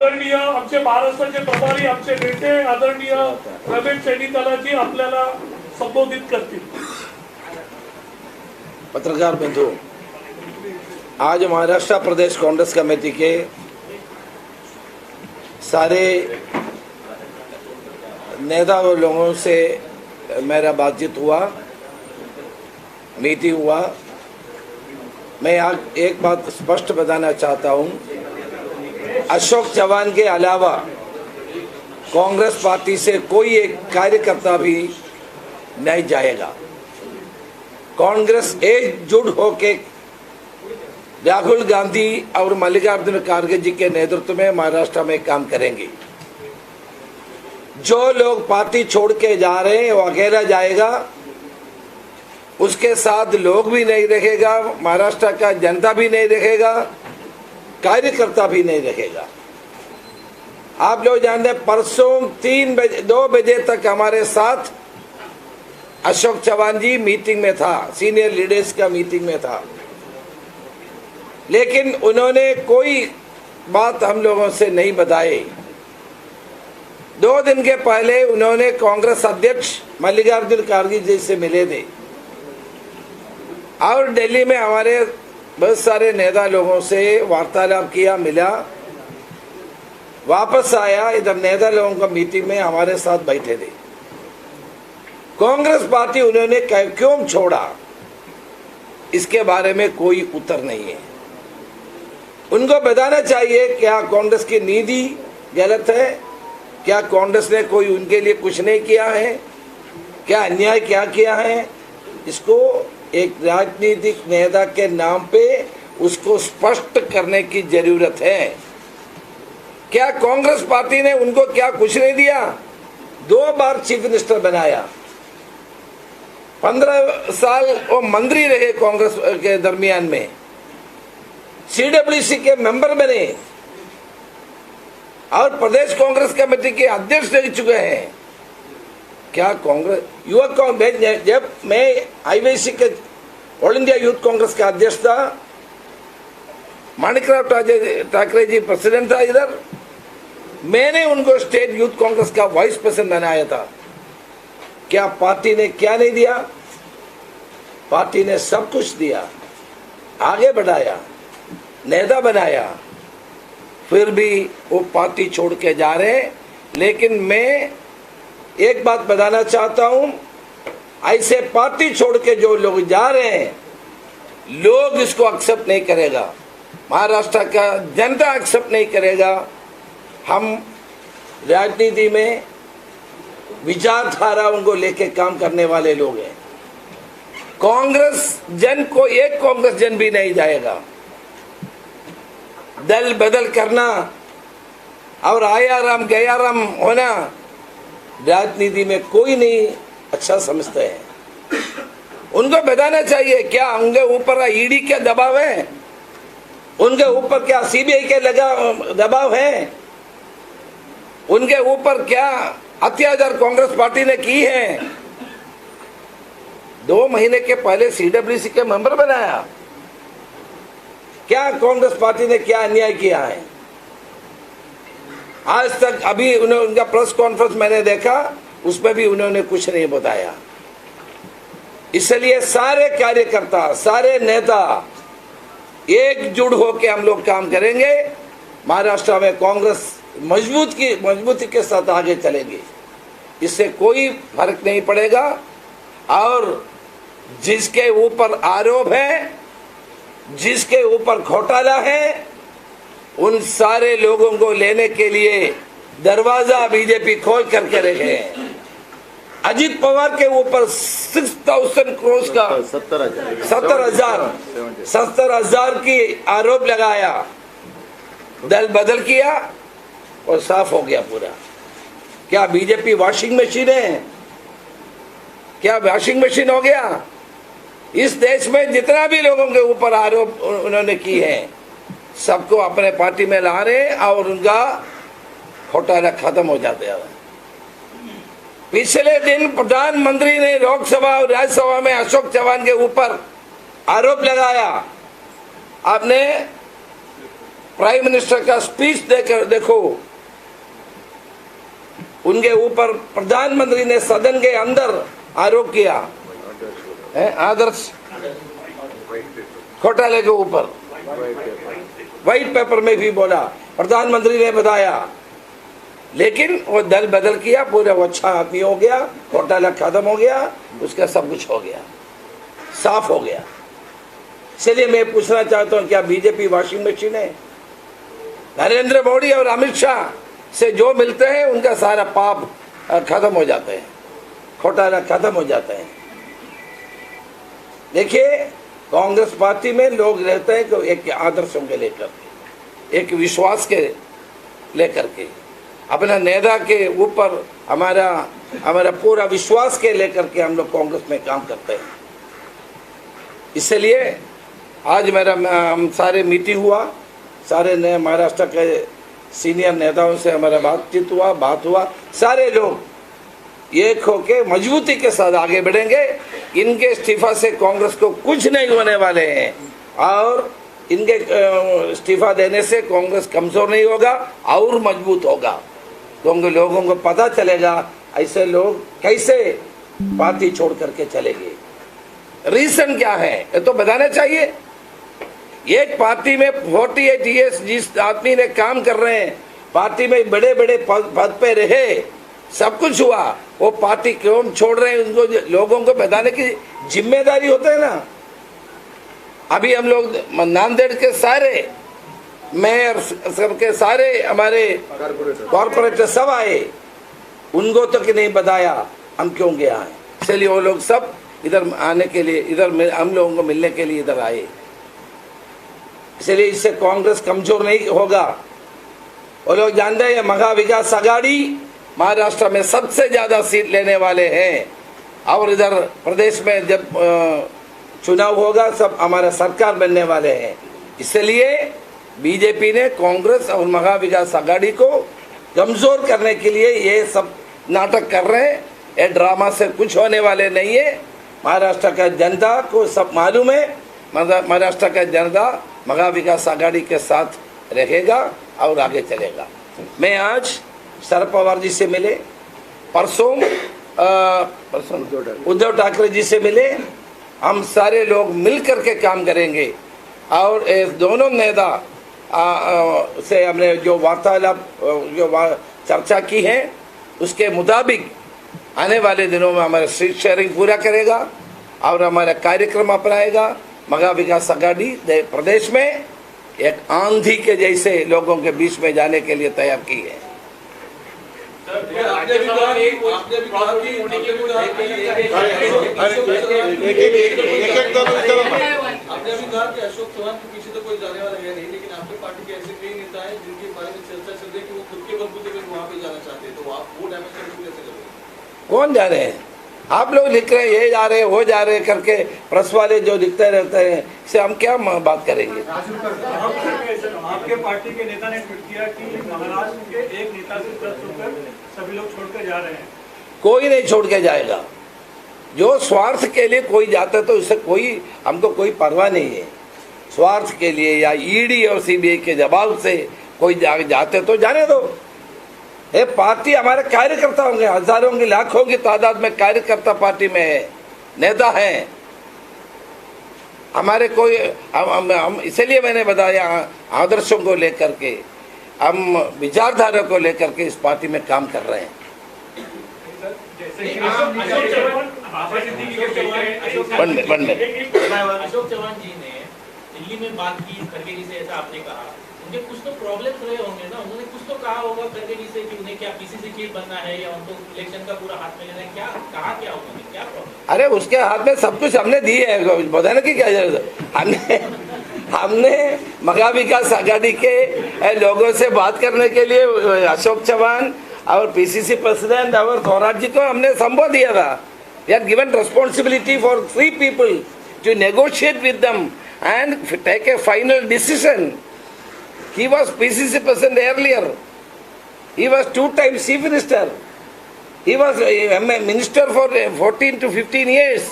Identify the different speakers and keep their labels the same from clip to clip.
Speaker 1: आदरणीय आमचे महाराष्ट्राचे प्रभारी आमचे नेते आदरणीय रमेश चेन्नीतालाजी आपल्याला संबोधित करतील।
Speaker 2: पत्रकार बंधु, आज महाराष्ट्र प्रदेश कांग्रेस कमेटी के सारे नेता व लोगों से मेरा बातचीत हुआ, मीटिंग हुआ। मैं आज एक बात स्पष्ट बताना चाहता हूं, अशोक चव्हाण के अलावा कांग्रेस पार्टी से कोई एक कार्यकर्ता भी नहीं जाएगा। कांग्रेस एकजुट होकर राहुल गांधी और मल्लिकार्जुन खड़गे जी के नेतृत्व में महाराष्ट्र में काम करेंगे। जो लोग पार्टी छोड़ के जा रहे हैं वो अकेला जाएगा, उसके साथ लोग भी नहीं रहेगा, महाराष्ट्र का जनता भी नहीं रहेगा, कार्यकर्ता भी नहीं रहेगा। आप लोग जानते हैं, परसों 2 बजे तक हमारे साथ अशोक चव्हाण जी मीटिंग में था, सीनियर लीडर्स का मीटिंग में था, लेकिन उन्होंने कोई बात हम लोगों से नहीं बताई। 2 दिन के पहले उन्होंने कांग्रेस अध्यक्ष मल्लिकार्जुन खड़गे जी से मिले थे और दिल्ली में हमारे बहुत सारे नेता लोगों से वार्तालाप किया, मिला, वापस आया। इधर नेता लोगों का मीटिंग में हमारे साथ बैठे थे। कांग्रेस पार्टी उन्होंने क्यों छोड़ा, इसके बारे में कोई उत्तर नहीं है। उनको बताना चाहिए क्या कांग्रेस की नीति गलत है, क्या कांग्रेस ने कोई उनके लिए कुछ नहीं किया है, क्या अन्याय क्या किया है। इसको एक राजनीतिक नेता के नाम पे उसको स्पष्ट करने की जरूरत है। क्या कांग्रेस पार्टी ने उनको क्या कुछ नहीं दिया? 2 बार चीफ मिनिस्टर बनाया, 15 साल वो मंत्री रहे कांग्रेस के दरमियान में, सीडब्ल्यूसी के मेंबर बने और प्रदेश कांग्रेस कमेटी के अध्यक्ष रह चुके हैं। क्या कांग्रेस युवा कांग्रेस, जब मैं आईवीसी के ऑल इंडिया यूथ कांग्रेस का अध्यक्ष था, माणिकराव ठाकरे जी प्रेसिडेंट था इधर, मैंने उनको स्टेट यूथ कांग्रेस का वाइस प्रेसिडेंट बनाया था। क्या पार्टी ने क्या नहीं दिया? पार्टी ने सब कुछ दिया, आगे बढ़ाया, नेता बनाया, फिर भी वो पार्टी छोड़ के जा रहे हैं। लेकिन मैं एक बात बताना चाहता हूं, ऐसे पार्टी छोड़ के जो लोग जा रहे हैं, लोग इसको एक्सेप्ट नहीं करेगा, महाराष्ट्र का जनता एक्सेप्ट नहीं करेगा। हम राजनीति में विचारधाराओं को लेके काम करने वाले लोग हैं। कांग्रेस जन को एक कांग्रेस जन भी नहीं जाएगा। दल बदल करना और आया राम गया राम होना राजनीति में कोई नहीं अच्छा समझते हैं। उनको बताना चाहिए क्या उनके ऊपर ईडी का दबाव है, उनके ऊपर क्या सीबीआई के दबाव है, उनके ऊपर क्या अत्याचार कांग्रेस पार्टी ने की है। 2 महीने के पहले सीडब्ल्यूसी के मेंबर बनाया। क्या कांग्रेस पार्टी ने क्या अन्याय किया है आज तक? अभी उनका प्रेस कॉन्फ्रेंस मैंने देखा, उसमें भी उन्होंने कुछ नहीं बताया। इसलिए सारे कार्यकर्ता, सारे नेता एकजुट होकर हम लोग काम करेंगे। महाराष्ट्र में कांग्रेस मजबूती के साथ आगे चलेगी, इससे कोई फर्क नहीं पड़ेगा। और जिसके ऊपर आरोप है, जिसके ऊपर घोटाला है, उन सारे लोगों को लेने के लिए दरवाजा बीजेपी खोल करके रखे हैं। अजीत पवार के ऊपर 6,000 करोड़ का 70,000 की आरोप लगाया, दल बदल किया और साफ हो गया पूरा। क्या बीजेपी वॉशिंग मशीन है? क्या वॉशिंग मशीन हो गया? इस देश में जितना भी लोगों के ऊपर आरोप उन्होंने की है, सबको अपने पार्टी में ला रहे और उनका घोटाला खत्म हो जाता है। पिछले दिन प्रधानमंत्री ने लोकसभा और राज्यसभा में अशोक चव्हाण के ऊपर आरोप लगाया। आपने प्राइम मिनिस्टर का स्पीच देकर देखो, उनके ऊपर प्रधानमंत्री ने सदन के अंदर आरोप किया है, आदर्श घोटाले के ऊपर व्हाइट पेपर में भी बोला, प्रधानमंत्री ने बताया, लेकिन वो दल बदल किया, पूरा वो अच्छा आदमी हो गया, घोटाला खत्म हो गया, उसका सब कुछ हो गया, साफ हो गया। इसलिए मैं पूछना चाहता हूं, क्या बीजेपी वॉशिंग मशीन है? नरेंद्र मोदी और अमित शाह से जो मिलते हैं उनका सारा पाप खत्म हो जाते हैं, घोटाला खत्म हो जाते हैं। देखिए, कांग्रेस पार्टी में लोग रहते हैं कि एक आदर्शों के लेकर के, एक विश्वास के लेकर के, अपना नेता के ऊपर हमारा पूरा विश्वास के लेकर के हम लोग कांग्रेस में काम करते हैं। इसलिए आज हम सारे मीटिंग हुआ, सारे नए महाराष्ट्र के सीनियर नेताओं से हमारा बात हुआ, सारे लोग एक होके मजबूती के साथ आगे बढ़ेंगे। इनके इस्तीफा से कांग्रेस को कुछ नहीं होने वाले हैं, और इनके इस्तीफा देने से कांग्रेस कमजोर नहीं होगा और मजबूत होगा, क्योंकि लोगों को पता चलेगा ऐसे लोग कैसे पार्टी छोड़ करके चलेंगे। रीजन क्या है ये तो बताना चाहिए। एक पार्टी में 48 ईयर्स जिस आदमी ने काम कर रहे हैं, पार्टी में बड़े बड़े पद पे रहे, सब कुछ हुआ, वो पार्टी क्यों छोड़ रहे हैं, उनको लोगों को बताने की जिम्मेदारी होता है ना। अभी हम लोग नांदेड़ के सारे मेयर सबके सारे हमारे कॉर्पोरेटर सब आए, उनको तो कि नहीं बताया हम क्यों गया है, इसलिए वो लोग सब इधर आने के लिए, इधर हम लोगों को मिलने के लिए इधर आए। इसलिए इससे कांग्रेस कमजोर नहीं होगा। वो लोग जानते हैं महा विकास आघाड़ी महाराष्ट्र में सबसे ज्यादा सीट लेने वाले हैं, और इधर प्रदेश में जब चुनाव होगा सब हमारा सरकार बनने वाले हैं। इसलिए बीजेपी ने कांग्रेस और महा विकास आघाड़ी को कमजोर करने के लिए ये सब नाटक कर रहे हैं। ये ड्रामा से कुछ होने वाले नहीं है। महाराष्ट्र का जनता को सब मालूम है, महाराष्ट्र का जनता महा विकास आघाड़ी के साथ रहेगा और आगे चलेगा। मैं आज शरद पवार जी से मिले, परसों उद्धव ठाकरे जी से मिले, हम सारे लोग मिल करके काम करेंगे। और दोनों नेता से हमने जो वार्तालाप चर्चा की है, उसके मुताबिक आने वाले दिनों में हमारा सीट शेयरिंग पूरा करेगा और हमारा कार्यक्रम अपनाएगा। महा विकास आघाड़ी प्रदेश में एक आंधी के जैसे लोगों के बीच में जाने के लिए तैयार की है।
Speaker 3: आपने भी कहा कि अशोक चौहान के पीछे तो कोई जाने वाला है नहीं, लेकिन आपकी पार्टी के ऐसे कई नेता हैं जिनके बारे में चर्चा चल रही है कि वो खुद के बलबूते पे वहाँ पे जाना चाहते हैं, तो आप वो डैमेज कैसे करोगे? कौन जा रहे हैं?
Speaker 2: आप लोग लिख रहे हैं ये जा रहे वो जा रहे करके, प्रेस वाले जो लिखते रहते हैं, इससे हम क्या बात करेंगे?
Speaker 4: आपके पार्टी के नेता ने ट्वीट किया कि महाराष्ट्र के एक नेता से ट्रस्ट होकर सभी लोग छोड़कर जा रहे हैं।
Speaker 2: कोई नहीं छोड़ के जाएगा। जो स्वार्थ के लिए कोई जाता है तो इससे कोई हमको कोई परवाह नहीं है। स्वार्थ के लिए या ईडी और सीबीआई के दबाव से कोई जाते तो जाने दो। ये पार्टी हमारे कार्यकर्ता होंगे, हजारों की लाखों की तादाद में कार्यकर्ता पार्टी में है, नेता हैं हमारे। कोई हम इसलिए मैंने बताया, आदर्शों को लेकर के, हम विचारधारा को लेकर के इस पार्टी में काम कर रहे हैं।
Speaker 5: अशोक चौहान जी ने दिल्ली में बात की खड़गे जी से, ऐसा आपने कहा, उनके कुछ तो प्रॉब्लम्स रहे होंगे ना, उन्होंने कुछ तो कहा होगा खड़गे जी से कि उन्हें क्या पीसीसी चीफ बनना है या उनको इलेक्शन का पूरा हाथ में लेना है, क्या कहा, क्या उन्होंने, क्या प्रॉब्लम?
Speaker 2: अरे उसके हाथ में सब कुछ हमने दी है, बताने की क्या जरूरत है? हमने महा विकास आघाड़ी के लोगों से बात करने के लिए अशोक चौहान और पीसीसी प्रेसिडेंट और थोराट जी को हमने संबोध दिया था। We are given responsibility for 3 people to negotiate with them and take a final decision. He was PCC president earlier. He was 2 times chief minister. He was a minister for 14 to 15 years.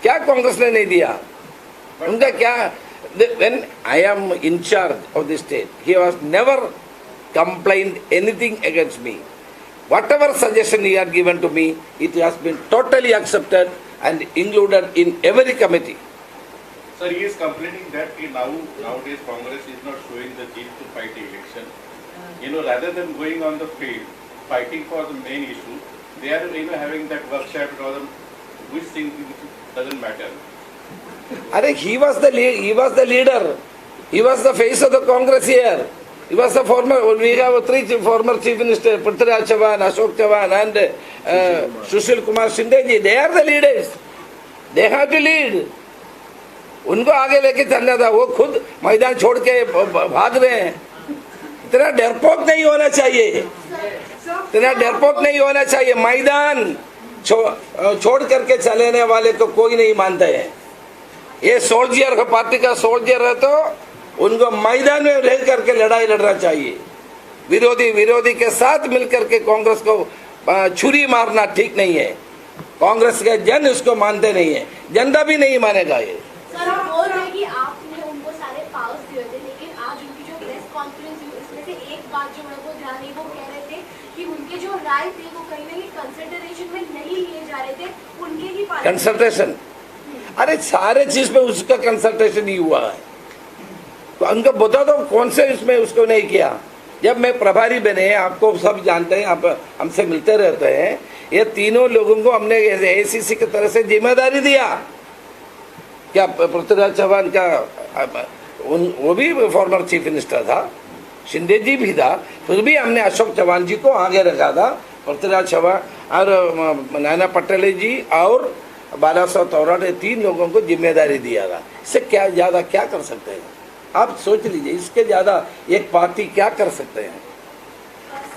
Speaker 2: क्या कांग्रेस ने नहीं दिया? उनका क्या when I am in charge of the state, he was never complained anything against me. Whatever suggestion he had given to me, it has been totally accepted and included in every committee.
Speaker 6: Sir, he is complaining that nowadays Congress is not showing the zeal to fight the election. Rather than going on the field, fighting for the main issue, they are having that workshop or which thing doesn't matter.
Speaker 2: He was the leader. He was the face of the Congress here. He was the we have three former chief ministers, Prithviraj Chavan, Ashok Chavan and Sushil Kumar Shinde ji. They are the leaders. They have to lead. उनको आगे लेके चलना था, वो खुद मैदान छोड़ के भाग रहे हैं. इतना डरपोक नहीं होना चाहिए. मैदान छोड़ करके चलने वाले को कोई नहीं मानता है. ये सोल्जर पार्टी का सोल्जर है तो उनको मैदान में रह करके लड़ाई लड़ना चाहिए. विरोधी के साथ मिलकर के कांग्रेस को छुरी मारना ठीक नहीं है. कांग्रेस के जन उसको मानते नहीं है, जनता भी नहीं मानेगा. ये
Speaker 7: सर, आप बोल रहे हैं कि आपने उनको सारे पावर्स दिए थे, लेकिन आज उनकी जो प्रेस कॉन्फ्रेंस हुई उसमें से एक बात जो मेरे को ध्यान नहीं, वो कह रहे थे कि उनके जो राय थे वो कहीं ना कहीं कंसिडरेशन में नहीं लिए जा रहे थे. उनके ही
Speaker 2: कंसल्टेशन, अरे सारे चीज में उसका कंसल्टेशन ही हुआ है. तो उनको बता दो कौन से इसमें उसको नहीं किया. जब मैं प्रभारी बने, आपको सब जानते हैं, आप हमसे मिलते रहते हैं, ये तीनों लोगों को हमने एसीसी की तरह से जिम्मेदारी दिया. क्या पृथ्वीराज चौहान का वो भी फॉर्मर चीफ मिनिस्टर था, शिंदे जी भी था, फिर भी हमने अशोक चौहान जी को आगे रखा था. पृथ्वीराज चौहान और नाना पटेल जी और बाला साहब तौराट, तीन लोगों को जिम्मेदारी दिया था. इससे क्या ज्यादा क्या कर सकते हैं आप सोच लीजिए. इसके ज्यादा एक पार्टी क्या कर सकते हैं.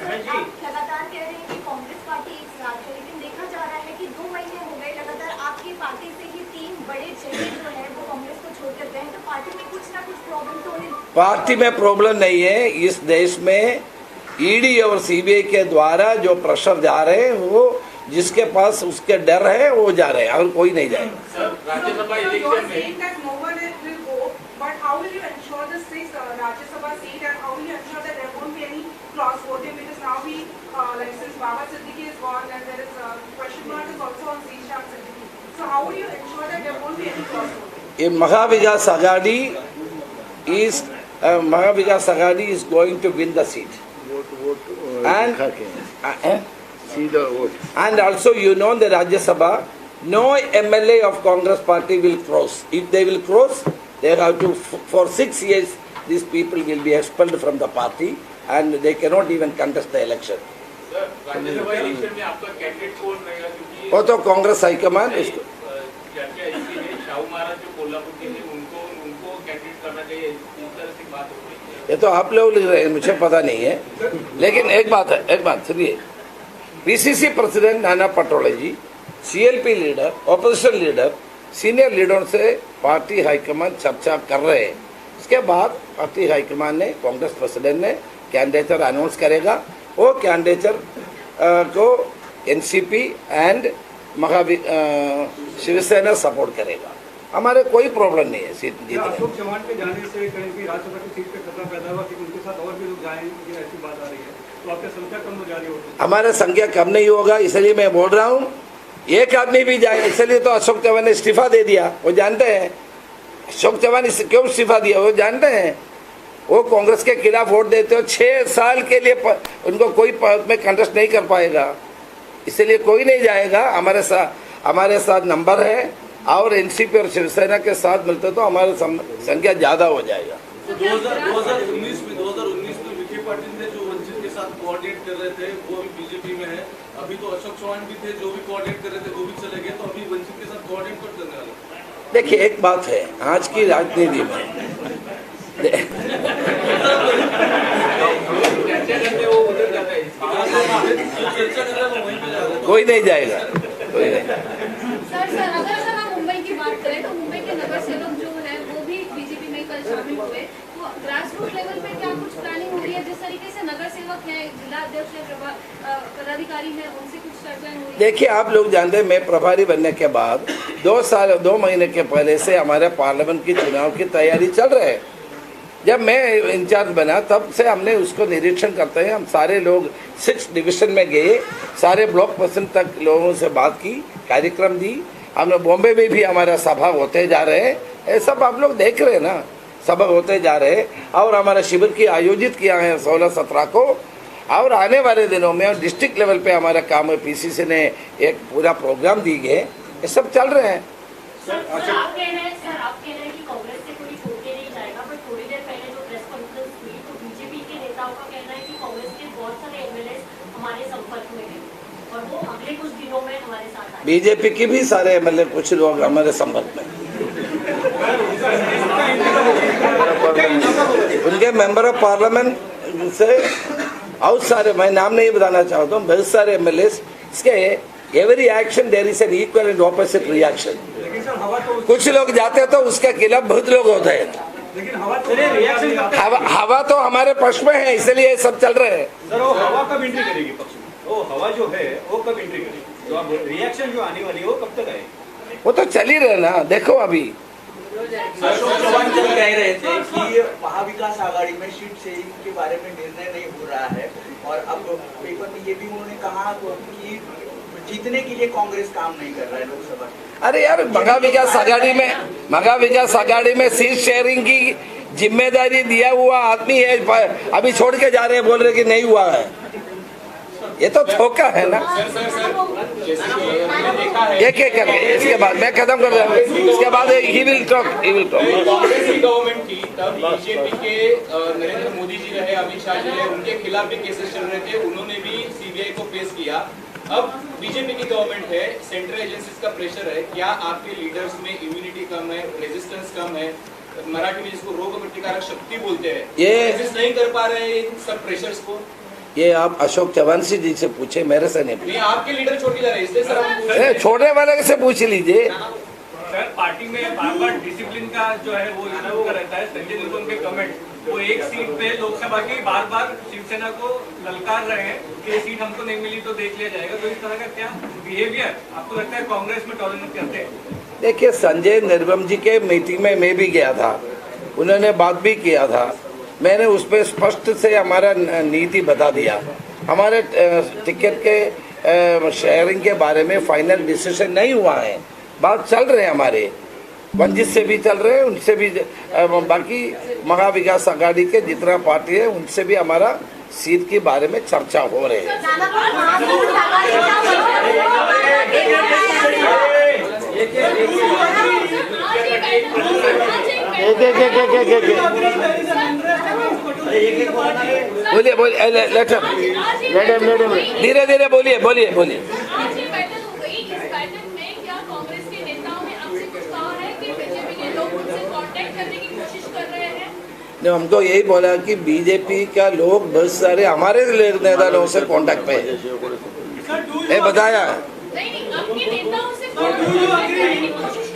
Speaker 7: लगातार कह रहे हैं कि कांग्रेस पार्टी एक साथ है, लेकिन देखा जा रहा है कि 2 महीने हो गए लगातार आपकी पार्टी से ही 3 बड़े चेहरे जो है वो कांग्रेस को छोड़कर गए हैं. तो पार्टी में कुछ ना कुछ प्रॉब्लम तो है.
Speaker 2: पार्टी में प्रॉब्लम नहीं है. इस देश में ईडी और सीबीआई के द्वारा जो प्रेशर जा रहे हैं, वो जिसके पास उसके डर है वो जा रहे हैं, और कोई नहीं जाएगा.
Speaker 5: राज्यसभा इलेक्शन में
Speaker 8: But how will you ensure the 6th Rajya Sabha seat, and how will you ensure that there won't be any cross voting, because now like since Baba Siddiqui is gone and there is question mark is also on Zishan Siddiqui. So how will you ensure that there won't be any cross voting?
Speaker 2: In Mahavikas Aghadi is going to win the seat. And also the Rajya Sabha, no MLA of Congress party will cross. If they will cross, they have to, for 6 years, these people will be expelled from the party and they cannot even contest the election.
Speaker 5: Sir, Rajya Sabha election में आपका candidate कौन रहेगा? क्योंकि
Speaker 2: वो तो Congress high command इसको
Speaker 5: चर्चा इसलिए शाहू महाराज जो कोल्हापुर के थे उनको कैंडिडेट करना चाहिए, इस तरह से बात हो रही है.
Speaker 2: ये तो आप लोग लिख रहे हैं, मुझे पता नहीं है. लेकिन एक बात सुनिए. PCC president Nana Patole ji, CLP leader, opposition leader, senior लीडरों से पार्टी हाईकमान चर्चा कर रहे हैं. इसके बाद पार्टी हाईकमान ने, कांग्रेस प्रेसिडेंट ने कैंडिडेटर अनाउंस करेगा. वो कैंडिडेटर को एनसीपी एंड शिवसेना सपोर्ट करेगा. हमारे कोई प्रॉब्लम नहीं है सीट जीतने.
Speaker 4: अशोक चौहान के जाने से कहीं भी राज्यसभा की सीट पे खतरा पैदा हुआ कि उनके साथ और भी लोग जाएंगे, ऐसी बात आ रही है. तो आपकी संख्या कम हो जा रही होगी.
Speaker 2: हमारे संख्या कम नहीं होगा, इसलिए मैं बोल रहा हूँ एक आदमी भी जाए. इसलिए तो अशोक चौहान ने इस्तीफा दे दिया. वो जानते हैं अशोक चौहान क्यों इस्तीफा दिया, वो जानते हैं. वो कांग्रेस के खिलाफ वोट देते हो, 6 साल के लिए उनको कोई पद में कंटेस्ट नहीं कर पाएगा. इसलिए कोई नहीं जाएगा. हमारे साथ नंबर है और एनसीपी और शिवसेना के साथ मिलते तो हमारी संख्या ज्यादा हो जाएगा.
Speaker 3: 2019 में विखे पाटिल ने जो वंचित के साथ कोऑर्डिनेट कर रहे थे वो अभी बीजेपी में है. अभी तो अशोक चौहान भी थे जो भी कोऑर्डिनेट कर रहे थे, वो भी चले गए. तो अभी वंचित के साथ कोऑर्डिनेट कर करने वाले.
Speaker 2: देखिए एक बात है आज की राजनीति में, कोई नहीं जाएगा.
Speaker 7: सर अगर हम मुंबई की बात करें तो मुंबई के नगर सेवक जो है वो भी बीजेपी में कल शामिल हुए. तो ग्रास बूथ लेवल पे क्या कुछ प्लानिंग हो रही है? जिस तरीके से नगर सेवक है, जिला अध्यक्ष है, पदाधिकारी है, उनसे कुछ चर्चाएं हो रही है?
Speaker 2: देखिए, आप लोग जानते हैं मैं प्रभारी बनने के बाद 2 महीने के पहले से हमारे पार्लियामेंट की चुनाव की तैयारी चल रही है। जब मैं इंचार्ज बना तब से हमने उसको निरीक्षण करते हैं। हम सारे लोग 6 डिवीजन में गए, सारे ब्लॉक पर्सन तक लोगों से बात की, कार्यक्रम दी। हमने बॉम्बे में भी हमारा सभा होते जा रहे हैं, ये सब आप लोग देख रहे हैं ना, सभा होते जा रहे हैं। और हमारा शिविर की आयोजित किया है 16-17 को, और आने वाले दिनों में डिस्ट्रिक्ट लेवल पे हमारा काम है। पीसीसी ने एक पूरा प्रोग्राम दी गए, ये सब चल रहे हैं।
Speaker 9: सर आप कह रहे हैं कि कांग्रेस से कोई छोड़ के नहीं जाएगा, पर थोड़ी देर पहले जो प्रेस कॉन्फ्रेंस हुई तो बीजेपी के नेताओं का कहना है कि कांग्रेस के बहुत सारे एमएलए हमारे संपर्क में हैं और वो अगले कुछ दिनों में हमारे साथ आए।
Speaker 2: बीजेपी की भी सारे एमएलए कुछ लोग हमारे संपर्क में, उनके मेंबर ऑफ पार्लियामेंट से और सारे, मैं नाम नहीं बताना चाहता हूँ, बहुत सारे एमएलए इसके every action there is an equal and opposite reaction. कुछ लोग जाते तो उसके खिलाफ बहुत लोग होते हैं,
Speaker 4: लेकिन
Speaker 2: हवा तो हमारे पक्ष में है, इसलिए सब चल रहे हैं।
Speaker 10: सर वो हवा कब एंट्री करेगी पक्ष में? वो हवा जो है वो कब एंट्री करेगी? जो अब रिएक्शन जो आने वाली है वो कब तक आएगी?
Speaker 2: वो तो चल ही रहे ना, देखो अभी
Speaker 11: अशोक चव्हाण जी कह रहे थे कि महाविकास आघाड़ी में सीट शेयरिंग के बारे में निर्णय नहीं हो रहा है, और अब पेपर में ये भी उन्होंने कहा कि जीतने के लिए कांग्रेस काम नहीं कर रहा है लोकसभा।
Speaker 2: अरे यार, महा विकास आघाड़ी में सीट शेयरिंग की जिम्मेदारी दिया हुआ आदमी है, अभी छोड़ के जा रहे हैं, बोल रहे कि नहीं हुआ है। ये तो धोखा है ना। एक करके इसके बाद मैं खत्म कर रहा हूँ, इसके बाद ही विल टॉक।
Speaker 5: कांग्रेस की गवर्नमेंट थी तब बीजेपी के नरेंद्र मोदी जी रहे, अमित शाह जी रहे, उनके खिलाफ भी केसेस चल रहे थे, उन्होंने भी सीबीआई को फेस किया। अब बीजेपी की गवर्नमेंट है, सेंट्रल एजेंसीज का प्रेशर है, क्या आपके लीडर्स में इम्यूनिटी कम है, रेजिस्टेंस कम है, मराठी में जिसको रोग प्रतिकारक शक्ति बोलते हैं, ये रेजिस्ट नहीं कर पा रहे हैं इन सब प्रेशर्स को?
Speaker 2: ये आप अशोक चव्हाण जी से पूछे, मेरे से नहीं।
Speaker 5: आपके लीडर छोड़ के जा रहे हैं, इसलिए सर
Speaker 2: छोड़ने वाले से पूछ लीजिए।
Speaker 4: सर पार्टी में बार-बार डिसिप्लिन का जो है वो इशू रहता है। संजय निरुपम के कमेंट, वो एक सीट पे लोकसभा की बार-बार शिवसेना को ललकार रहे हैं कि सीट हमको नहीं मिली तो देख लिया जाएगा, तो इस तरह का क्या बिहेवियर आपको लगता है कांग्रेस में टॉलरेट करते हैं?
Speaker 2: देखिए, संजय निरुपम जी के मीटिंग में मैं भी गया था, उन्होंने बात भी किया था, मैंने उस पर स्पष्ट से हमारा नीति बता दिया। हमारे टिकट के शेयरिंग के बारे में फाइनल डिसीजन नहीं हुआ है, बात चल रहे हैं, हमारे वंचित से भी चल रहे हैं, उनसे भी, बाकी महा विकास आघाड़ी के जितना पार्टी है उनसे भी हमारा सीट के बारे में चर्चा हो रही है। बोलिए धीरे धीरे बोलिए। हमको यही बोला कि बीजेपी का लोग बहुत सारे हमारे नेता लोगों से कांटेक्ट पे है, बताया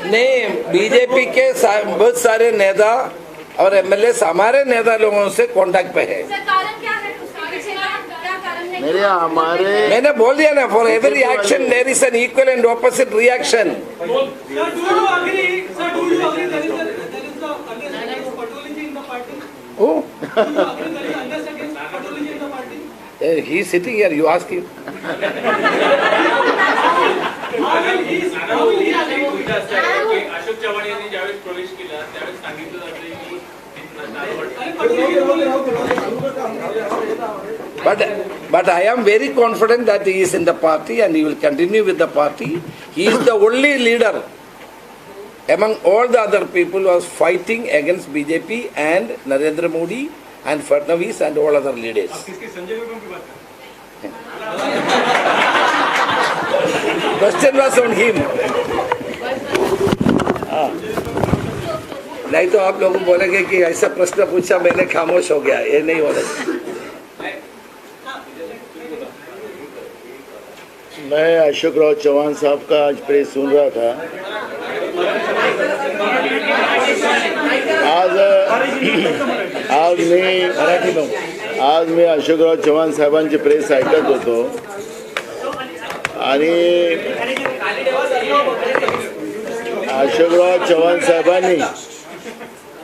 Speaker 2: नहीं। बीजेपी के बहुत सारे नेता और एमएलए हमारे नेता लोगों से कांटेक्ट पे है। मैंने बोल दिया ना, for every action there is an equal and opposite reaction. Oh, he is sitting here. You ask him.
Speaker 5: Ashok Chavan यांनी ज्यावेळेस प्रवेश केला त्यावेळेस सांगितलं जातं की
Speaker 2: But I am very confident that he is in the party and he will continue with the party. He is the only leader among all the other people who was fighting against BJP and Narendra Modi and Fadnavis and all other leaders. Question was on him. नहीं तो आप लोग बोलेंगे कि ऐसा प्रश्न पूछा मैंने खामोश हो गया, ये नहीं होना।
Speaker 12: मैं अशोक राव चौहान साहब का आज प्रेस सुन रहा था। आज मी अशोकराव चव्हाण साहेबांची प्रेस ऐकत होतो आणि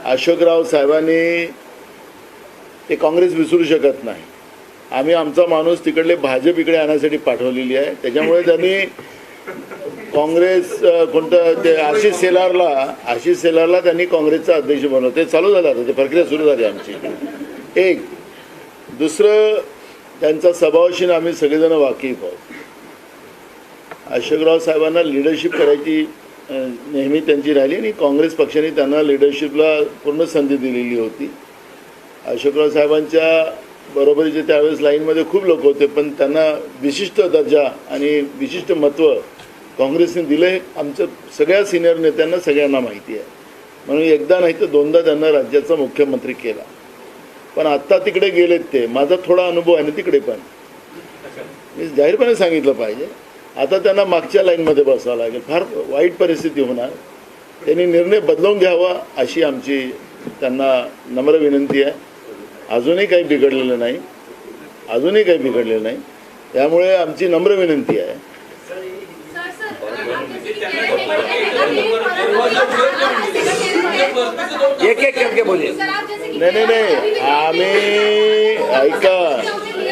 Speaker 12: अशोकराव साहेबांनी ते काँग्रेस विसरू शकत नाही. आम्ही आमचा माणूस तिकडले भाजप इकडे आणण्यासाठी पाठवलेली आहे. त्याच्यामुळे त्यांनी काँग्रेस कोणतं ते आशिष शेलारला त्यांनी काँग्रेसचा अध्यक्ष बनवलं. ते चालू झालं आता, ते प्रक्रिया सुरू झाली आमची. एक दुसरं त्यांचा स्वभावाशी आम्ही सगळेजण वाकीफ आहोत. अशोकराव साहेबांना लिडरशिप करायची नेहमी त्यांची राहिली आणि काँग्रेस पक्षाने त्यांना लिडरशिपला पूर्ण संधी दिलेली होती. अशोकराव साहेबांच्या बरोबरीचे त्यावेळेस लाईनमध्ये खूप लोक होते, पण त्यांना विशिष्ट दर्जा आणि विशिष्ट महत्त्व काँग्रेसने दिले. आमच्या सगळ्या सिनियर नेत्यांना सगळ्यांना माहिती आहे. म्हणून एकदा नाही तर दोनदा त्यांना राज्याचा मुख्यमंत्री केला. पण आत्ता तिकडे गेलेत ते. माझा थोडा अनुभव आहे ना तिकडे, पण मी जाहीरपणे सांगितलं पाहिजे. आता त्यांना मागच्या लाईनमध्ये बसावं लागेल. फार वाईट परिस्थिती होणार. त्यांनी निर्णय बदलवून घ्यावा अशी आमची त्यांना नम्र विनंती आहे. अजूनही काही बिघडलेलं नाही. त्यामुळे आमची नम्र विनंती आहे.
Speaker 2: एक करके बोलिए.
Speaker 12: नाही आम्ही ऐका.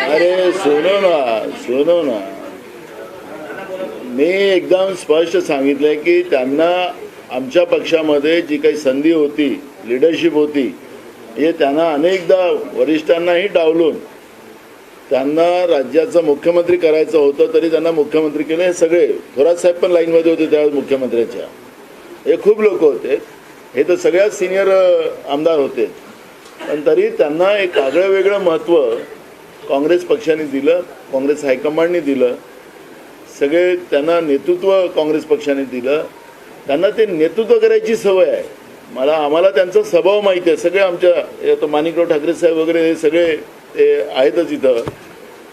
Speaker 12: अरे सुनो ना मी एकदम स्पष्ट सांगितलंय की त्यांना आमच्या पक्षामध्ये जी काही संधी होती, लिडरशिप होती, हे त्यांना अनेकदा वरिष्ठांनाही डावलून त्यांना राज्याचा मुख्यमंत्री करायचं होतं, तरी त्यांना मुख्यमंत्री केलं. हे सगळे थोरात साहेब पण लाईनमध्ये होते त्यावेळेस मुख्यमंत्र्यांच्या. हे खूप लोक होते. हे तर सगळ्यात सिनियर आमदार होते. पण तरी त्यांना एक आगळं वेगळं महत्त्व काँग्रेस पक्षाने दिलं, काँग्रेस हायकमांडने दिलं. सगळे त्यांना नेतृत्व काँग्रेस पक्षाने दिलं. त्यांना ते नेतृत्व करायची सवय आहे. आम्हाला त्यांचा स्वभाव माहिती आहे. सगळे आमच्या माणिकराव ठाकरे साहेब वगैरे हे सगळे ते आहेतच इथं.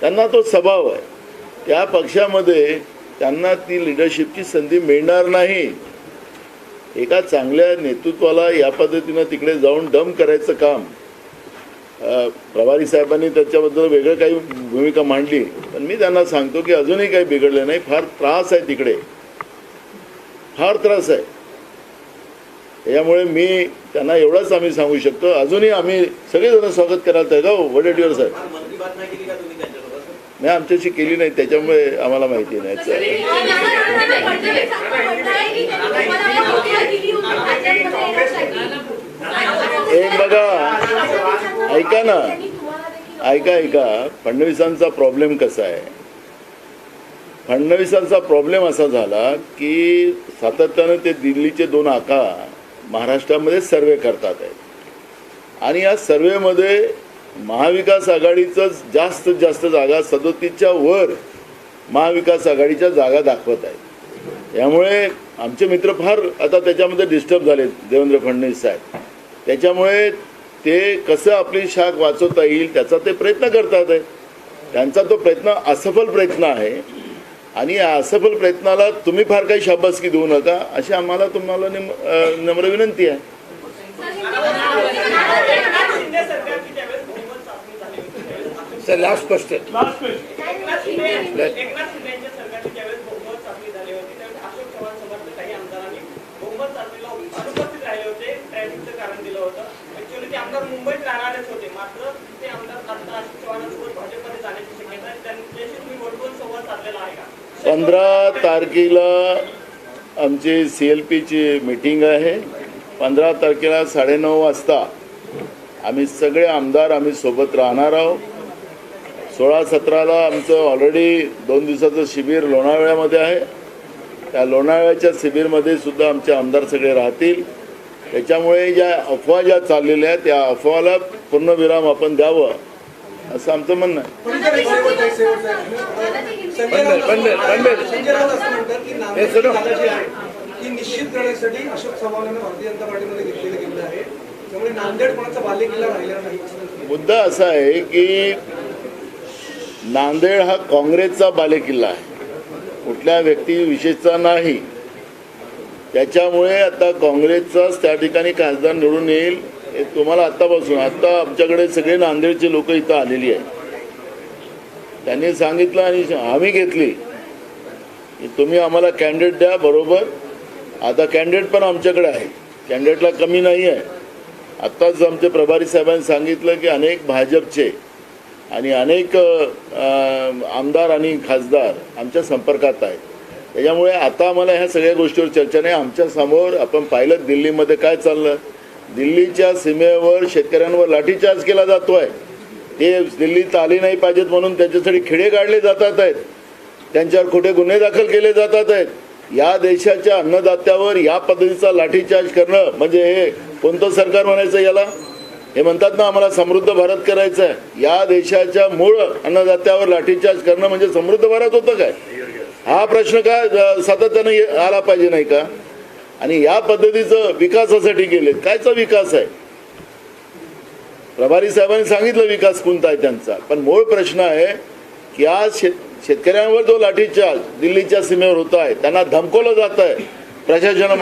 Speaker 12: त्यांना तो स्वभाव आहे. त्या पक्षामध्ये त्यांना ती लिडरशिपची संधी मिळणार नाही. एका चांगल्या नेतृत्वाला या पद्धतीनं तिकडे जाऊन डम करायचं काम प्रभारी साहेबांनी त्याच्याबद्दल वेगळं काही भूमिका मांडली. पण मी त्यांना सांगतो की अजूनही काही बिघडलं नाही. फार त्रास आहे तिकडे, फार त्रास आहे. यामुळे मी त्यांना एवढंच आम्ही सांगू शकतो. अजूनही आम्ही सगळेजण स्वागत करायला तयार आहोत. वडेट्टीवार साहेब नाही आमच्याशी केली नाही, त्याच्यामुळे आम्हाला माहिती नाही. एक बघा, ऐका ना, ऐका फडणवीसांचा प्रॉब्लेम कसा आहे. फडणवीसांचा प्रॉब्लेम असा झाला की सातत्यानं ते दिल्लीचे 2 आका महाराष्ट्रामध्ये सर्वे करतात आहेत आणि या सर्वेमध्ये महाविकास आघाडीचं जास्तीत जास्त जागा 37च्या वर महाविकास आघाडीच्या जागा दाखवत आहेत. यामुळे आमचे मित्र फार आता त्याच्यामध्ये डिस्टर्ब झाले, देवेंद्र फडणवीस साहेब. त्याच्यामुळे ते कसं आपली शाख वाचवता येईल त्याचा ते प्रयत्न करतात आहे. त्यांचा तो प्रयत्न असफल प्रयत्न आहे आणि या असफल प्रयत्नाला तुम्ही फार काही शाबासकी देऊ नका अशी आम्हाला तुम्हाला नम्र विनंती आहे.
Speaker 2: Sir last question.
Speaker 4: मुंबईत राहणारेच होते, मात्र ते आमदार आता अशोक चव्हाणांसोबत भाजपमध्ये जाण्याची शक्यता आहे. त्यांच्याशी तुम्ही वरतून संवाद साधलेला आहे का?
Speaker 12: 15 तारखेला आमची CLPची मीटिंग आहे. 15 तारखेला 9:30 वाजता आम्ही सगळे आमदार आम्ही सोबत राहणार आहोत. 16-17ला आमचं ऑलरेडी 2 दिवसाचं शिबिर लोणावळ्यामध्ये आहे. त्या लोणावळ्याच्या शिबिरमध्ये सुद्धा आमचे आमदार सगळे राहतील. त्याच्यामुळे ज्या अफवा ज्या चाललेल्या आहेत त्या अफवाला पूर्णविराम आपण द्यावं असं आमचं म्हणणं आहे.
Speaker 13: निश्चित करण्यासाठी अशोक चव्हाणांना भारतीय जनता पार्टीमध्ये घेतलेलं गेलेलं आहे. त्यामुळे नांदेड कोणाचा बालेकिल्ला राहिलेला नाही.
Speaker 12: मुद्दा असा आहे की नांदेड हा काँग्रेसचा बालेकिल्ला आहे, कुठल्या व्यक्ती विशेषचा नाही. त्याच्यामुळे आता काँग्रेसचाच त्या ठिकाणी खासदार निवडून येईल हे तुम्हाला आत्तापासून. आत्ता आमच्याकडे सगळे नांदेडचे लोक इथं आलेली आहेत. त्यांनी सांगितलं आणि आम्ही घेतली की तुम्ही आम्हाला कॅन्डिडेट द्या. बरोबर, आता कॅन्डिडेट पण आमच्याकडे आहे, कॅन्डिडेटला कमी नाही आहे. आत्ताच आमचे प्रभारी साहेबांनी सांगितलं की अनेक भाजपचे आणि अनेक आमदार आणि खासदार आमच्या संपर्कात आहेत. त्याच्यामुळे आता आम्हाला ह्या सगळ्या गोष्टीवर चर्चा नाही. आमच्या समोर आपण पाहिलं दिल्लीमध्ये काय चाललं. दिल्लीच्या सीमेवर शेतकऱ्यांवर लाठीचार्ज केला जातो आहे. ते दिल्लीत आले नाही पाहिजेत म्हणून त्याच्यासाठी खिडे काढले जातात आहेत, त्यांच्यावर खोटे गुन्हे दाखल केले जातात आहेत. या देशाच्या अन्नदात्यावर या पद्धतीचा लाठीचार्ज करणं म्हणजे हे कोणतं सरकार म्हणायचं याला? हे म्हणतात ना आम्हाला समृद्ध भारत करायचं आहे. या देशाच्या मूळ अन्नदात्यावर लाठीचार्ज करणं म्हणजे समृद्ध भारत होतं काय? हा प्रश्न का सातत्याने आला पाहिजे नाही का? आणि या पद्धतीचं विकासासाठी केले. कायचा विकास आहे? प्रभारी साहेबांनी सांगितलं विकास कोणता आहे त्यांचा. पण मूळ प्रश्न आहे की आज शेतकऱ्यांवर जो लाठीचार्ज दिल्लीच्या सीमेवर होत आहे, त्यांना धमकवलं जात आहे प्रशासना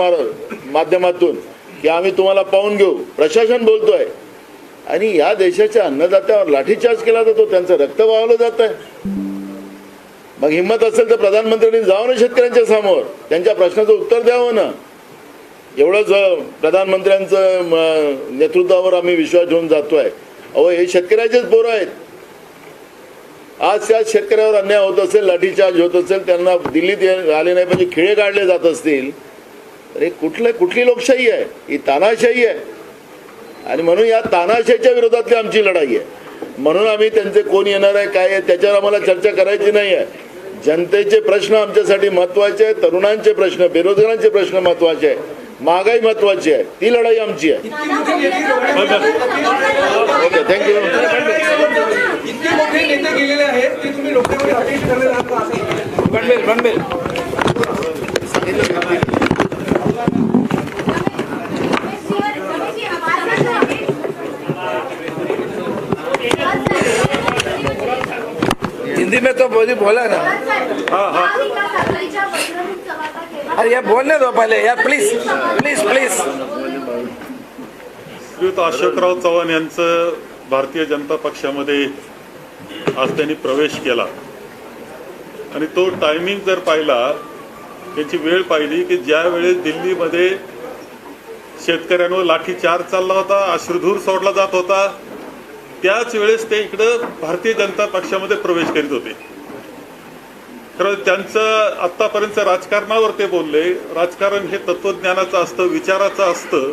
Speaker 12: माध्यमातून की आम्ही तुम्हाला पाहून घेऊ. प्रशासन बोलतोय आणि या देशाच्या अन्नदात्यावर लाठीचार्ज केला जातो, त्यांचं रक्त वाहवलं जात आहे. मग हिंमत असेल तर प्रधानमंत्र्यांनी जावं ना शेतकऱ्यांच्या समोर, त्यांच्या प्रश्नाचं उत्तर द्यावं ना. एवढंच प्रधानमंत्र्यांचं नेतृत्वावर आम्ही विश्वास ठेवून जातोय. अहो हे शेतकऱ्याचेच पोरं आहेत. आज त्या शेतकऱ्यावर अन्याय होत असेल, लाठीचार्ज होत असेल, त्यांना दिल्लीत आले नाही म्हणजे खिळे काढले जात असतील, तर हे कुठली लोकशाही आहे? ही तानाशाही आहे. आणि म्हणून या तानाशाहीच्या विरोधातली आमची लढाई आहे. म्हणून आम्ही त्यांचे कोण येणार आहे काय आहे त्याच्यावर आम्हाला चर्चा करायची नाही आहे. जनतेचे प्रश्न आमच्यासाठी महत्वाचे आहेत. तरुणांचे प्रश्न, बेरोजगारांचे प्रश्न महत्वाचे आहे, महागाई महत्वाची आहे. ती लढाई आमची आहे. Okay, thank you.
Speaker 13: इतके मोठे नेते गेलेले आहेत ते तुम्ही लोकांमध्ये अपील करणार आहात का?
Speaker 2: बनबेल हिंदी में तो बोला ना. अरे यार बोलने दो पहले यार, प्लीज प्लीज प्लीज.
Speaker 14: श्रीयुत अशोकराव चव्हाण यांचं भारतीय जनता पक्षामध्ये आज त्यांनी प्रवेश केला आणि तो टायमिंग जर पाहिला, त्याची वेळ पाहिली की ज्या वेळेस दिल्लीमध्ये शेतकऱ्यांवर लाठीचार्ज चालला होता, अश्रुधूर सोडला जात होता, त्याच वेळेस ते इकडं भारतीय जनता पक्षामध्ये प्रवेश करीत होते. खरं त्यांचं आत्तापर्यंत राजकारणावर ते बोलले. राजकारण हे तत्वज्ञानाचं असतं, विचाराचं असतं.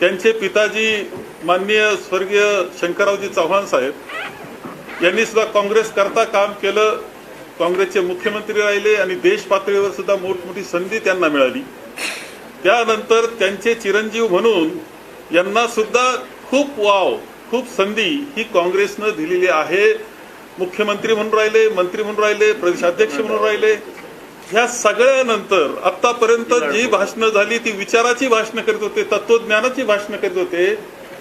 Speaker 14: त्यांचे पिताजी माननीय स्वर्गीय शंकररावजी चव्हाण साहेब यांनी सुद्धा काँग्रेस करता काम केलं. काँग्रेसचे मुख्यमंत्री राहिले आणि देश पातळीवर सुद्धा मोठमोठी संधी त्यांना मिळाली. त्यानंतर त्यांचे चिरंजीव म्हणून यांना सुद्धा खूप संधी ही काँग्रेसनं दिलेली आहे. मुख्यमंत्री म्हणून राहिले, मंत्री म्हणून राहिले, प्रदेशाध्यक्ष म्हणून राहिले. ह्या सगळ्यानंतर आतापर्यंत जी भाषणं झाली ती विचाराची भाषणं करीत होते, तत्वज्ञानाची भाषणं करीत होते.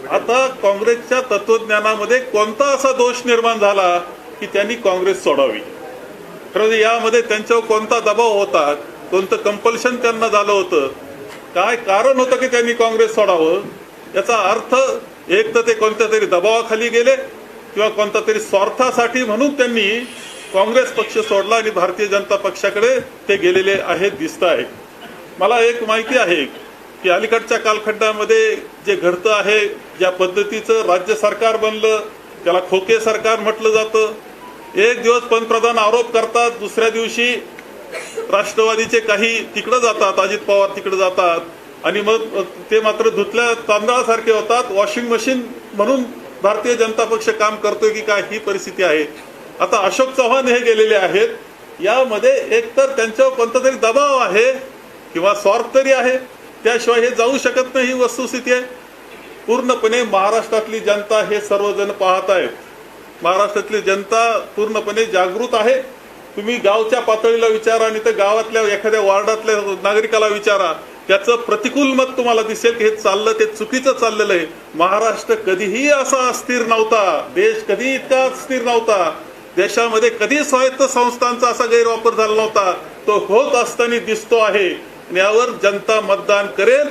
Speaker 14: आता काँग्रेसच्या तत्वज्ञानामध्ये कोणता असा दोष निर्माण झाला की त्यांनी काँग्रेस सोडावी? खरं यामध्ये त्यांच्यावर कोणता दबाव होता, कोणतं कंपल्शन त्यांना झालं होतं, काय कारण होतं की त्यांनी काँग्रेस सोडावं? याचा अर्थ एक तर ते कोणत्या तरी दबावाखाली गेले किंवा कोणत्या तरी स्वार्थासाठी म्हणून त्यांनी काँग्रेस पक्ष सोडला आणि भारतीय जनता पक्षाकडे ते गेलेले आहेत दिसत आहे. मला एक माहिती आहे की अलीकडच्या कालखंडामध्ये जे घडतं आहे, ज्या पद्धतीचं राज्य सरकार बनलं त्याला खोके सरकार म्हटलं जातं. एक दिवस पंतप्रधान आरोप करतात, दुसऱ्या दिवशी राष्ट्रवादीचे काही तिकडं जातात, अजित पवार तिकडे जातात आणि मग ते मात्र धुतल्या तांदळासारखे होतात. वॉशिंग मशीन म्हणून भारतीय जनता पक्ष काम करतोय की काय, ही परिस्थिती आहे. आता अशोक चव्हाण हे गेलेले आहेत. यामध्ये एकतर त्यांच्यावर कोणता तरी दबाव आहे किंवा स्वार्थ तरी आहे, त्याशिवाय हे जाऊ शकत नाही, ही वस्तुस्थिती आहे. पूर्णपणे महाराष्ट्रातली जनता हे सर्वजण पाहत आहेत. महाराष्ट्रातली जनता पूर्णपणे जागृत आहे. तुम्ही गावच्या पातळीला विचारा आणि तर गावातल्या एखाद्या वार्डातल्या नागरिकाला विचारा, त्याचं प्रतिकूल मत तुम्हाला दिसेल की हे चाललं ते चुकीचं चाललेलं आहे. महाराष्ट्र कधीही असा अस्थिर नव्हता, देश कधी इतका अस्थिर नव्हता, देशामध्ये कधी स्वायत्त संस्थांचा असा गैरवापर झाला नव्हता. तो होत असताना दिसतो आहे. आणि यावर जनता मतदान करेल.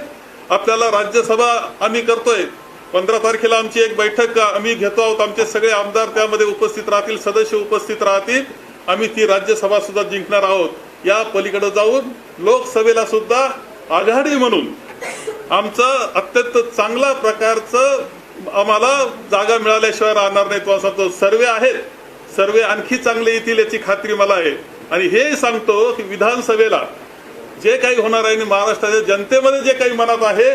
Speaker 14: आपल्याला राज्यसभा आम्ही करतोय. 15 तारखेला आमची एक बैठक आम्ही घेतो आहोत. आमचे सगळे आमदार त्यामध्ये उपस्थित राहतील, सदस्य उपस्थित राहतील. आम्ही ती राज्यसभा सुद्धा जिंकणार आहोत. या पलीकडे जाऊन लोकसभेला सुद्धा आघाडी म्हणून आमचं अत्यंत चांगल्या प्रकारचं आम्हाला जागा मिळाल्याशिवाय राहणार नाही. तो असा तो सर्वे आहेत. सर्वे आणखी चांगले येतील याची खात्री मला आहे. आणि हे सांगतो की विधानसभेला जे काही होणार आहे आणि महाराष्ट्राच्या जनतेमध्ये जे काही मनात आहे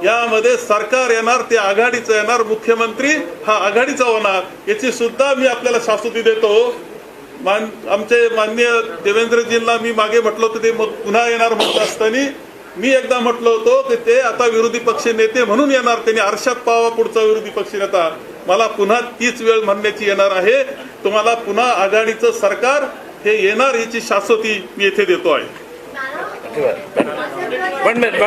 Speaker 14: यामध्ये सरकार येणार, ते आघाडीचं येणार, मुख्यमंत्री हा आघाडीचा होणार याची सुद्धा मी आपल्याला शाश्वती देतो. आमचे माननीय देवेंद्रजींना मी मागे म्हटलं होतं ते मग पुन्हा येणार म्हणत असताना मी एकदा म्हटलं होतो की ते आता विरोधी पक्ष नेते म्हणून येणार. त्यांनी आरशात पाहावा पुढचा विरोधी पक्ष नेता. मला पुन्हा तीच वेळ म्हणण्याची येणार आहे. तुम्हाला पुन्हा आघाडीचं सरकार हे येणार याची शाश्वती मी येथे देतो आहे.
Speaker 2: वन मिनिट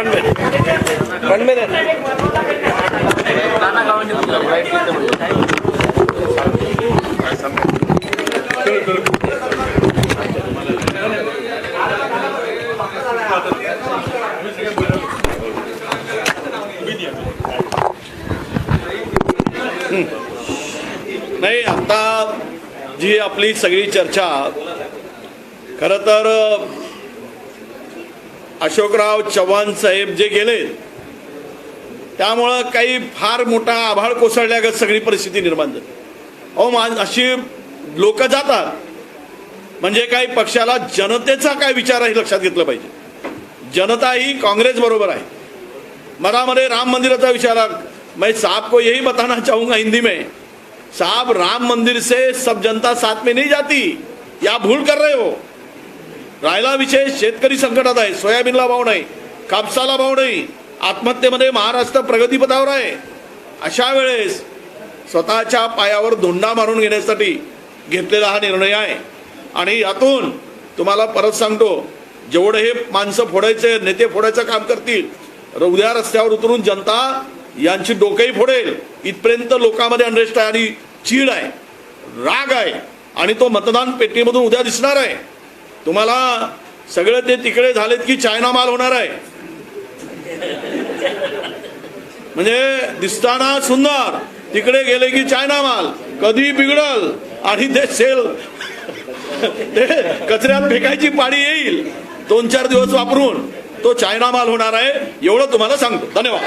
Speaker 15: नाही, आता जी आपली सगळी चर्चा खरं तर अशोकराव चव्हाण साहेब जे गेले त्यामुळं काही फार मोठा आभाळ कोसळल्यागत सगळी परिस्थिती निर्माण झाली. अशी लोक जातात म्हणजे काही पक्षाला जनतेचा काय विचार आहे लक्षात घेतलं पाहिजे. जनता ही काँग्रेस बरोबर आहे. मरामध्ये राम मंदिराचा विचार, मैं साहब को यही बताना चाहूंगा हिंदी में, साहब राम मंदिर से सब जनता साथ में नहीं जाती, या भूल कर रहे हो. राहिला विषय शेतकरी संकटात आहे. सोयाबीनला भाव नाही, कापसाला भाव नाही, आत्महत्येमध्ये महाराष्ट्र प्रगतीपथावर आहे. अशा वेळेस स्वतःच्या पायावर धोंडा मारून घेण्यासाठी घेतलेला हा निर्णय आहे. आणि यातून तुम्हाला परत सांगतो, जेवढे हे माणसं फोडायचे, नेते फोडायचं काम करतील, उद्या रस्त्यावर उतरून जनता यांची डोकेही फोडेल. इथपर्यंत लोकांमध्ये अनरेस्ट आहे आणि चीड आहे, राग आहे. आणि तो मतदान पेटीमधून उद्या दिसणार आहे. तुम्हाला सगळे ते तिकडे झालेत की चायना माल होणार आहे. म्हणजे दिसताना सुंदर, तिकडे गेले की चायना माल, कधी बिघडल आणि ते सेल ते कचऱ्यात फेकायची पाळी येईल. 2-4 दिवस वापरून तो चायना माल होणार आहे, एवढं तुम्हाला सांगतो. धन्यवाद.